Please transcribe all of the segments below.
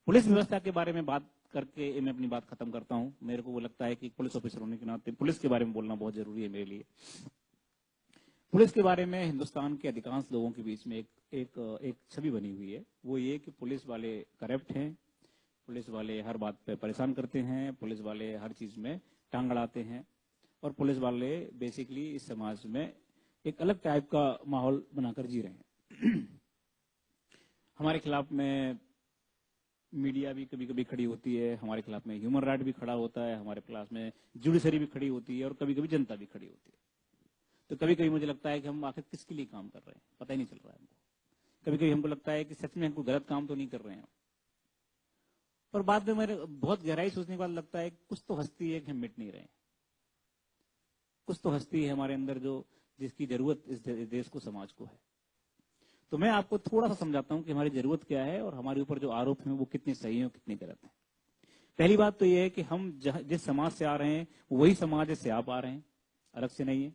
Police व्यवस्था के बारे में बात करके मैं अपनी बात खत्म करता हूं। मेरे को वो लगता है कि पुलिस ऑफिसर होने के नाते पुलिस के बारे में बोलना बहुत जरूरी है मेरे लिए। पुलिस के बारे में हिंदुस्तान के अधिकांश लोगों के बीच में एक छवि बनी हुई है, वो ये कि पुलिस वाले करप्ट हैं, पुलिस वाले हर बात पे परेशान करते हैं, पुलिस वाले हर चीज में टांग अड़ाते हैं, और पुलिस वाले बेसिकली इस समाज में एक अलग टाइप का माहौल बनाकर जी रहे हैं। हमारे खिलाफ में मीडिया भी कभी कभी खड़ी होती है, हमारे खिलाफ में ह्यूमन राइट भी खड़ा होता है, हमारे खिलाफ में जुडिशरी भी खड़ी होती है, और कभी कभी जनता भी खड़ी होती है। तो कभी कभी मुझे लगता है कि हम आखिर किसके लिए काम कर रहे हैं पता ही नहीं चल रहा है हमको। कभी कभी हमको लगता है कि सच में हम कोई गलत काम तो नहीं कर रहे हैं, और बाद में मेरे बहुत गहराई सोचने के बाद लगता है कुछ तो हस्ती है कि हम मिट नहीं रहे हैं, कुछ तो हस्ती है हमारे अंदर जो जिसकी जरूरत इस देश को, समाज को है। तो मैं आपको थोड़ा सा समझाता हूं कि हमारी जरूरत क्या है और हमारे ऊपर जो आरोप हैं वो कितने सही हैं और कितने गलत हैं। पहली बात तो ये है कि हम जिस समाज से आ रहे हैं वही समाज से आप आ रहे हैं, अलग से नहीं है।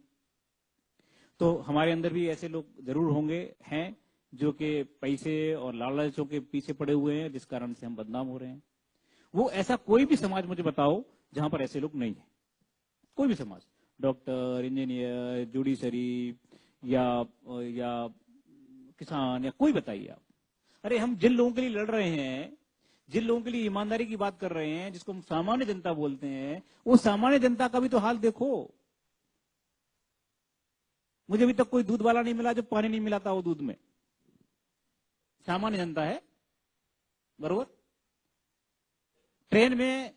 तो हमारे अंदर भी ऐसे लोग जरूर होंगे हैं जो कि पैसे और लालचों के पीछे पड़े हुए हैं, जिस कारण से हम बदनाम हो रहे हैं। वो ऐसा कोई भी समाज मुझे बताओ जहां पर ऐसे लोग नहीं है, कोई भी समाज, डॉक्टर, इंजीनियर, जुडिशरी या किसान या कोई बताइए आप। अरे हम जिन लोगों के लिए लड़ रहे हैं, जिन लोगों के लिए ईमानदारी की बात कर रहे हैं, जिसको हम सामान्य जनता बोलते हैं, वो सामान्य जनता का भी तो हाल देखो। मुझे अभी तक कोई दूध वाला नहीं मिला जो पानी नहीं मिलाता वो दूध में, सामान्य जनता है, बरोबर। ट्रेन में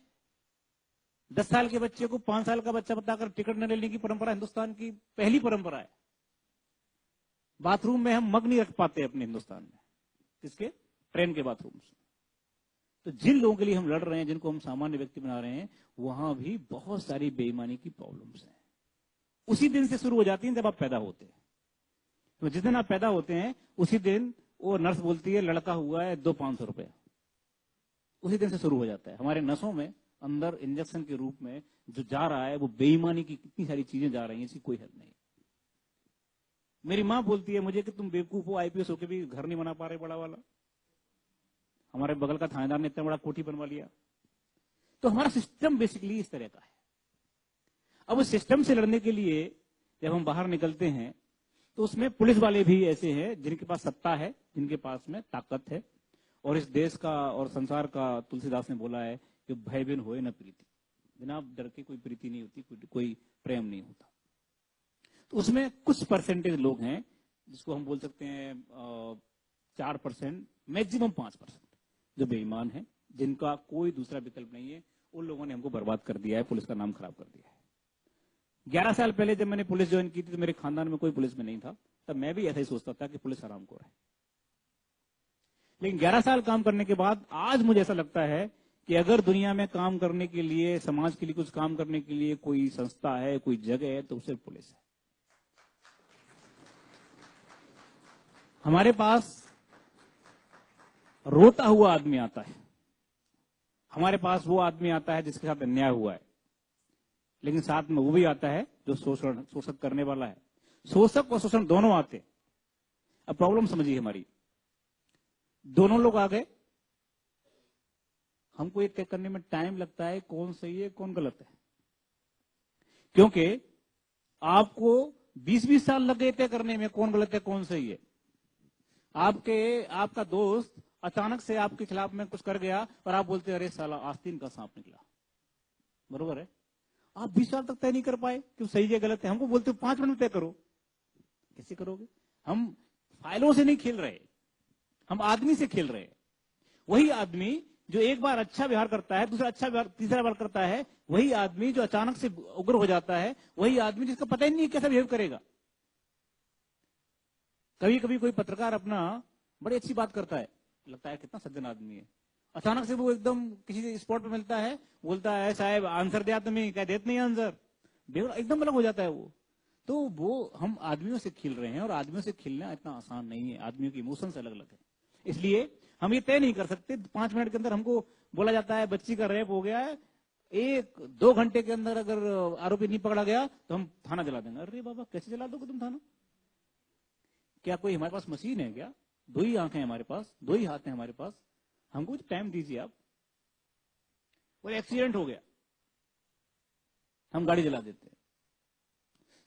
10 साल के बच्चे को 5 साल का बच्चा बताकर टिकट न लेने की परंपरा हिंदुस्तान की पहली परंपरा है। बाथरूम में हम मग नहीं रख पाते अपने हिंदुस्तान में, किसके? ट्रेन के बाथरूम से। तो जिन लोगों के लिए हम लड़ रहे हैं, जिनको हम सामान्य व्यक्ति बना रहे हैं, वहां भी बहुत सारी बेईमानी की प्रॉब्लम्स हैं। उसी दिन से शुरू हो जाती हैं जब आप पैदा होते हैं। तो जिस दिन आप पैदा होते हैं उसी दिन वो नर्स बोलती है लड़का हुआ है, दो 500 रुपए। उसी दिन से शुरू हो जाता है। हमारे नसों में अंदर इंजेक्शन के रूप में जो जा रहा है वो बेईमानी की कितनी सारी चीजें जा रही हैं, इसकी कोई हद नहीं। मेरी माँ बोलती है मुझे कि तुम बेवकूफ हो, आईपीएस होकर भी घर नहीं बना पा रहे बड़ा वाला। हमारे बगल का थानेदार ने इतना बड़ा कोठी बनवा लिया। तो हमारा सिस्टम बेसिकली इस तरह का है। अब उस सिस्टम से लड़ने के लिए जब हम बाहर निकलते हैं तो उसमें पुलिस वाले भी ऐसे हैं जिनके पास सत्ता है, जिनके पास में ताकत है। और इस देश का और संसार का, तुलसीदास ने बोला है कि भय बिन होए न प्रीति, बिना डर के कोई प्रीति नहीं होती, कोई प्रेम नहीं होता। तो उसमें कुछ परसेंटेज लोग हैं जिसको हम बोल सकते हैं 4%, मैक्सिमम 5%, जो बेईमान है, जिनका कोई दूसरा विकल्प नहीं है। उन लोगों ने हमको बर्बाद कर दिया है, पुलिस का नाम खराब कर दिया है। 11 साल पहले जब मैंने पुलिस ज्वाइन की थी तो मेरे खानदान में कोई पुलिस में नहीं था, तब मैं भी ऐसा ही सोचता था कि पुलिस हरामखोर है। लेकिन 11 साल काम करने के बाद आज मुझे ऐसा लगता है कि अगर दुनिया में काम करने के लिए, समाज के लिए कुछ काम करने के लिए कोई संस्था है, कोई जगह है, तो सिर्फ पुलिस है। हमारे पास रोता हुआ आदमी आता है, हमारे पास वो आदमी आता है जिसके साथ अन्याय हुआ है, लेकिन साथ में वो भी आता है जो शोषण करने वाला है। शोषक और शोषण दोनों आते। अब प्रॉब्लम समझिए हमारी, दोनों लोग आ गए, हमको ये तय करने में टाइम लगता है कौन सही है कौन गलत है, क्योंकि आपको 20-20 साल लग गए तय करने में कौन गलत है कौन सही है। आपका दोस्त अचानक से आपके खिलाफ में कुछ कर गया और आप बोलते अरे साला आस्तीन का सांप निकला, बरोबर है। आप 20 साल तक तय नहीं कर पाए कि सही है गलत है, हमको बोलते हो 5 मिनट में तय करो। कैसे करोगे? हम फाइलों से नहीं खेल रहे, हम आदमी से खेल रहे हैं। वही आदमी जो एक बार अच्छा व्यवहार करता है, दूसरा अच्छा व्यवहार, तीसरा बार करता है, वही आदमी जो अचानक से उग्र हो जाता है, वही आदमी जिसका पता ही नहीं कैसा बिहेव करेगा। कभी कभी कोई पत्रकार अपना बड़ी अच्छी बात करता है, लगता है कितना सज्जन आदमी है, अचानक से वो एकदम किसी स्पॉट पे मिलता है, बोलता है साहब आंसर दिया तुम्हें, क्या देते नहीं आंसर, एकदम अलग हो जाता है वो। तो वो हम आदमियों से खेल रहे हैं, और आदमियों से खेलना इतना आसान नहीं है, आदमियों की इमोशंस अलग अलग है। इसलिए हम ये तय नहीं कर सकते। 5 मिनट के अंदर हमको बोला जाता है बच्ची का रेप हो गया है, 1-2 घंटे के अंदर अगर आरोपी नहीं पकड़ा गया तो हम थाना जला देंगे। अरे बाबा कैसे जला दोगे तुम थाना? क्या कोई हमारे पास मशीन है क्या? 2 ही आंखें हमारे पास, 2 ही हाथ हैं हमारे पास, हमको टाइम दीजिए आप। कोई एक्सीडेंट हो गया, हम गाड़ी जला देते हैं।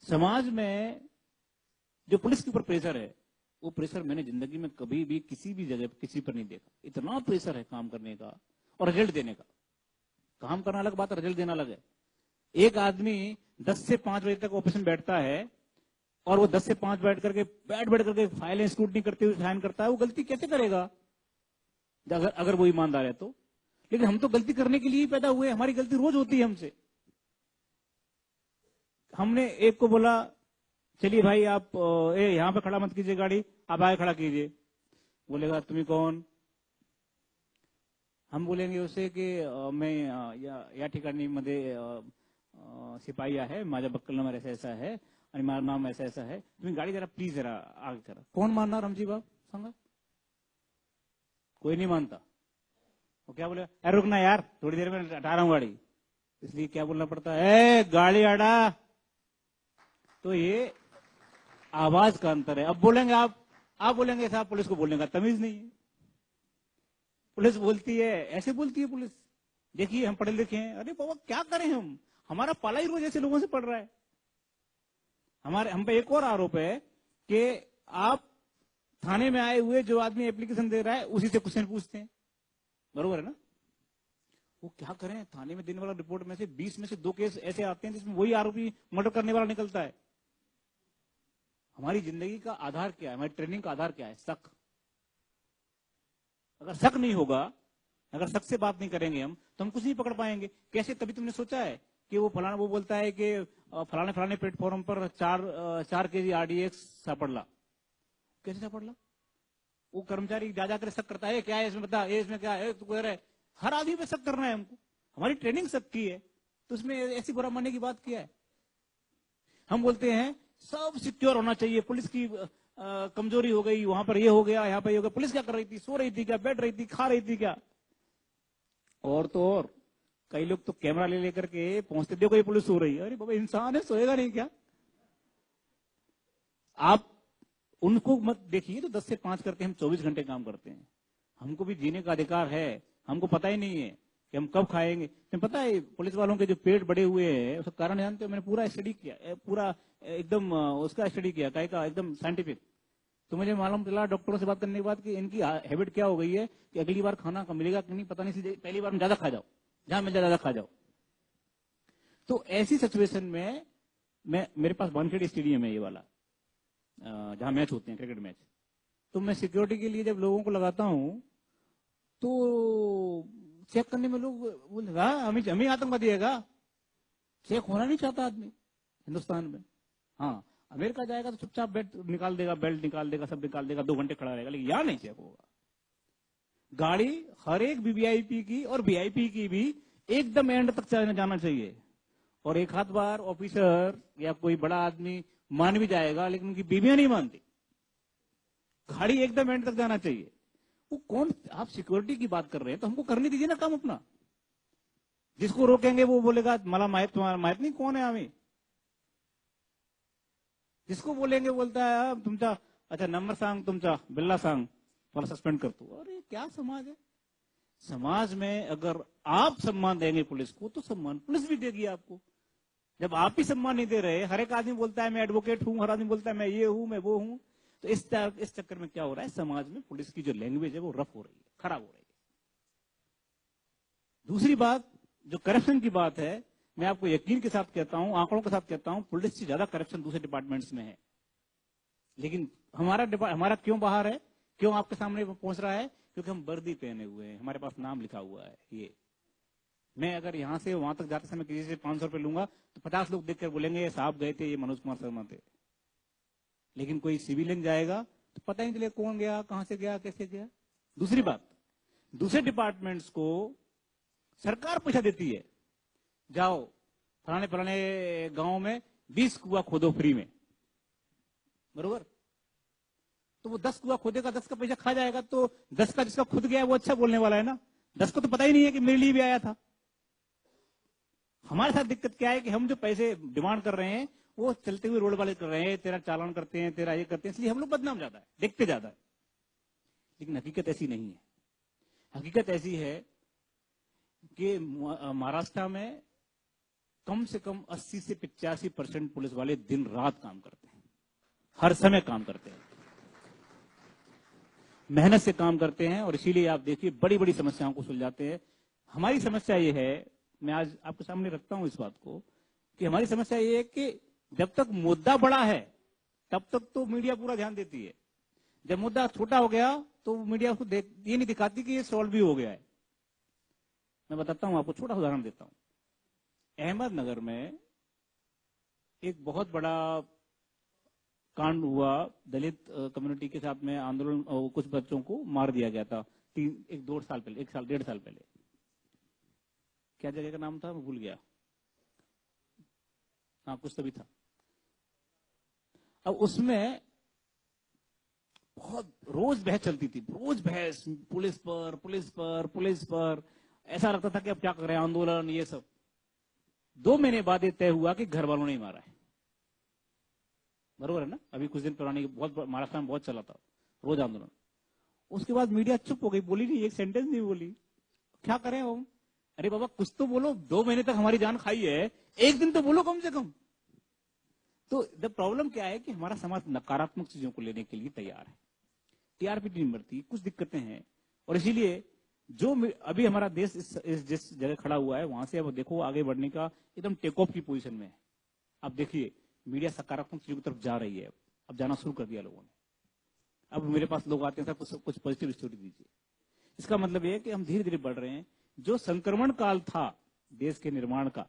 समाज में जो पुलिस के ऊपर प्रेशर है, वो प्रेशर मैंने जिंदगी में कभी भी किसी भी जगह किसी पर नहीं देखा। इतना प्रेशर है काम करने का और रिजल्ट देने का। काम करना अलग बात है, रिजल्ट देना अलग है। एक आदमी 10 से 5 बजे तक ऑफिस में बैठता है और वो 10 से 5 बैठ करके फाइलें स्क्रूटनी करते हुए साइन करता है। वो गलती कैसे करेगा अगर वो ईमानदार है तो? लेकिन हम तो गलती करने के लिए ही पैदा हुए, हमारी गलती रोज होती है हमसे। हमने एक को बोला चलिए भाई आप यहाँ पे खड़ा मत कीजिए गाड़ी, आप आगे खड़ा कीजिए। बोलेगा तुम्हें कौन? हम बोलेंगे उसे कि मैं या ठिकाणी मध्ये सिपाही आहे, माझा बक्कल नंबर ऐसा ऐसा है आणि माझं नाम ऐसा ऐसा है, तुम्ही गाड़ी जरा प्लीज जरा आगे करा। कौन मानणार आमची बाप? सांगा। कोई नहीं मानता। वो क्या बोलेगा, अरे रुकना यार, थोड़ी देर में हटा रहा हूं गाड़ी। इसलिए क्या बोलना पड़ता है, गाड़ी हटा। तो ये आवाज का अंतर है। अब बोलेंगे आप बोलेंगे साहब पुलिस को बोलने का तमीज नहीं है। पुलिस बोलती है, ऐसे बोलती है पुलिस, देखिए हम पढ़े लिखे हैं। अरे बाबा क्या करें हम, हमारा पाला ही रोज ऐसे लोगों से पड़ रहा है। हम पे एक और आरोप है कि आप थाने में आए हुए जो आदमी एप्लीकेशन दे रहा है उसी से क्वेश्चन पूछते हैं। बरोबर है ना? वो क्या करें, थाने में देने वाला रिपोर्ट में से 20 में से 2 केस ऐसे आते हैं जिसमें वही आरोपी मर्डर करने वाला निकलता है। हमारी जिंदगी का आधार क्या है, हमारी ट्रेनिंग का आधार क्या है? शक। अगर शक नहीं होगा, अगर शक से बात नहीं करेंगे हम, तो हम कुछ नहीं पकड़ पाएंगे। कैसे? कभी तुमने सोचा है कि वो बोलता है कि फलाने प्लेटफॉर्म पर 4 केजी RDX सापड़ला। कैसे सापड़ला? वो कर्मचारी जा जाकर शक करता है, क्या है इसमें, बता, ये इसमें क्या है, तू कह रहा है। हर आदमी पे शक करना है हमको। हमारी ट्रेनिंग शक की है, तो उसमें ऐसी बुरा मानने की बात क्या है? हम बोलते हैं सब सिक्योर होना चाहिए, पुलिस की कमजोरी हो गई, वहां पर ये हो गया, यहाँ पर ये हो गया। पुलिस क्या कर रही थी? सो रही थी क्या, बैठ रही थी, खा रही थी क्या? और तो और कई लोग तो कैमरा ले लेकर के पहुंचते, देखो ये पुलिस सो रही है। अरे बाबा इंसान है, सोएगा नहीं क्या? आप उनको मत देखिए। तो 10 से 5 करके हम 24 घंटे काम करते हैं। हमको भी जीने का अधिकार है। हमको पता ही नहीं है कि हम कब खाएंगे। तुम्हें पता है पुलिस वालों के जो पेट बड़े हुए हैं उसका कारण जानते हो? मैंने पूरा स्टडी किया, पूरा एकदम उसका स्टडी किया, काय का एकदम साइंटिफिक। तो मुझे मालूम चला डॉक्टरों से बात करने के बाद कि इनकी हैबिट क्या हो गई है कि अगली बार खाना कब मिलेगा कि नहीं पता नहीं, इसलिए पहली बार में ज्यादा खा जाओ, जहां मिल जाए ज्यादा खा जाओ। तो ऐसी सिचुएशन में मेरे पास वानखेड़े स्टेडियम है ये वाला, जहां मैच होते हैं, क्रिकेट मैच। तो मैं सिक्योरिटी के लिए जब लोगों को लगाता हूं तो चेक करने में लोग बोलेगा हमें आतंकवादी है क्या? चेक होना नहीं चाहता आदमी हिंदुस्तान में। हाँ, अमेरिका जाएगा तो चुपचाप बेल्ट निकाल देगा, सब निकाल देगा, 2 घंटे खड़ा रहेगा, लेकिन यहां नहीं चेक होगा। गाड़ी हर एक वीवीआईपी की और वीआईपी की भी एकदम एंड तक जाना चाहिए। और एक हाथ बार ऑफिसर या कोई बड़ा आदमी मान भी जाएगा, लेकिन उनकी बीवियां नहीं मानती। गाड़ी एकदम एंड तक जाना चाहिए। वो कौन, आप सिक्योरिटी की बात कर रहे हैं तो हमको करने दीजिए ना काम अपना। जिसको रोकेंगे वो बोलेगा मला माहित, तुम्हारा माहित नहीं कौन है आम्ही। जिसको बोलेंगे बोलता है तुमचा, अच्छा नंबर सांग तुमचा, बिल्ला सांग, तुम्हारा सस्पेंड करतो। अरे क्या समाज है? समाज में अगर आप सम्मान देंगे पुलिस को तो सम्मान पुलिस भी देगी आपको। जब आप ही सम्मान नहीं दे रहे, हर एक आदमी बोलता है मैं एडवोकेट हूं, हर आदमी बोलता है मैं ये हूं, मैं वो हूं, तो इस चक्कर में क्या हो रहा है, समाज में पुलिस की जो लैंग्वेज है वो रफ हो रही है, खराब हो रही है। दूसरी बात जो करप्शन की बात है, मैं आपको यकीन के साथ कहता हूं, आंकड़ों के साथ कहता हूं, पुलिस से ज्यादा करप्शन दूसरे डिपार्टमेंट्स में है। लेकिन हमारा क्यों बाहर है, क्यों आपके सामने पहुंच रहा है? क्योंकि हम वर्दी पहने हुए हैं, हमारे पास नाम लिखा हुआ है। ये मैं अगर यहां से वहां तक जाते समय किसी से 500 रुपए लूंगा तो 50 लोग देखकर बोलेंगे ये साहब गए थे, ये मनोज कुमार शर्मा थे। लेकिन कोई सिविलियन जाएगा तो पता ही नहीं चलेगा कौन गया, कहां से गया, कैसे गया। दूसरी बात, दूसरे डिपार्टमेंट्स को सरकार पैसा देती है, जाओ फलाने गांव में 20 कुआं खोदो फ्री में, बरोबर? तो वो 10 कुआं खोदेगा, 10 का पैसा खा जाएगा, तो 10 का जिसका खुद गया वो अच्छा बोलने वाला है ना। 10 को तो पता ही नहीं है कि मेरे लिए भी आया था। हमारे साथ दिक्कत क्या है कि हम जो पैसे डिमांड कर रहे हैं वो चलते हुए रोड वाले कर रहे हैं, तेरा चालान करते हैं, तेरा ये करते हैं, इसलिए हम लोग बदनाम ज्यादा है, देखते ज्यादा है। लेकिन हकीकत ऐसी नहीं है। हकीकत ऐसी है कि महाराष्ट्र में कम से कम 80 से 85% पुलिस वाले दिन रात काम करते हैं, हर समय काम करते हैं, मेहनत से काम करते हैं, और इसीलिए आप देखिए बड़ी बड़ी समस्याओं को सुलझाते हैं। हमारी समस्या ये है, मैं आज आपके सामने रखता हूं इस बात को, कि हमारी समस्या ये है कि जब तक मुद्दा बड़ा है तब तक तो मीडिया पूरा ध्यान देती है, जब मुद्दा छोटा हो गया तो मीडिया उसको ये नहीं दिखाती कि ये सॉल्व भी हो गया है। मैं बताता हूं आपको, छोटा उदाहरण देता हूं। अहमदनगर में एक बहुत बड़ा कांड हुआ, दलित कम्युनिटी के साथ में आंदोलन, कुछ बच्चों को मार दिया गया था 1-2 साल पहले, 1-1.5 साल पहले। क्या जगह का नाम था, मैं भूल गया, हाँ कुछ तो भी था। अब उसमें बहुत रोज बहस चलती थी, रोज बहस, पुलिस पर पुलिस पर पुलिस पर। ऐसा लगता था कि अब क्या कर रहे हैं, आंदोलन ये सब। 2 महीने बाद ये तय हुआ कि घर वालों ने मारा है। बरोबर है ना? अभी कुछ दिन पुरानी बहुत महाराष्ट्र में बहुत चला था रोज आंदोलन। उसके बाद मीडिया चुप हो गई, बोली नहीं, एक सेंटेंस नहीं बोली। क्या करें हम? अरे बाबा कुछ तो बोलो, 2 महीने तक हमारी जान खाई है, एक दिन तो बोलो कम से कम। तो द प्रॉब्लम क्या है कि हमारा समाज नकारात्मक चीजों को लेने के लिए तैयार है, टीआरपी नहीं बढ़ती, कुछ दिक्कतें हैं, और इसीलिए जो अभी हमारा देश इस जिस जगह खड़ा हुआ है वहां से अब देखो आगे बढ़ने का एकदम टेक ऑफ की पोजीशन में है। अब देखिए मीडिया सकारात्मक चीजों की तरफ जा रही है, अब जाना शुरू कर दिया लोगों ने। अब मेरे पास लोग आते हैं, सर कुछ पॉजिटिव स्टोरी दीजिए। इसका मतलब यह है कि हम धीरे धीरे बढ़ रहे हैं। जो संक्रमण काल था देश के निर्माण का,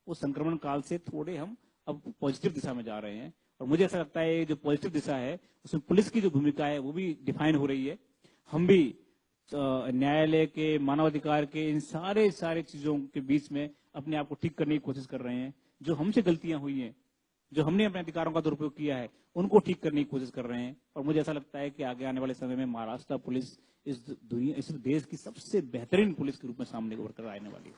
उस संक्रमण काल से थोड़े हम अब पॉजिटिव दिशा में जा रहे हैं, और मुझे ऐसा लगता है जो पॉजिटिव दिशा है उसमें पुलिस की जो भूमिका है वो भी डिफाइन हो रही है। हम भी न्यायालय के, मानवाधिकार के, इन सारे चीजों के बीच में अपने आप को ठीक करने की कोशिश कर रहे हैं। जो हमसे गलतियां हुई हैं, जो हमने अपने अधिकारों का दुरुपयोग किया है, उनको ठीक करने की कोशिश कर रहे हैं। और मुझे ऐसा लगता है कि आगे आने वाले समय में महाराष्ट्र पुलिस इस देश की सबसे बेहतरीन पुलिस के रूप में सामने उभर कर आने वाली है।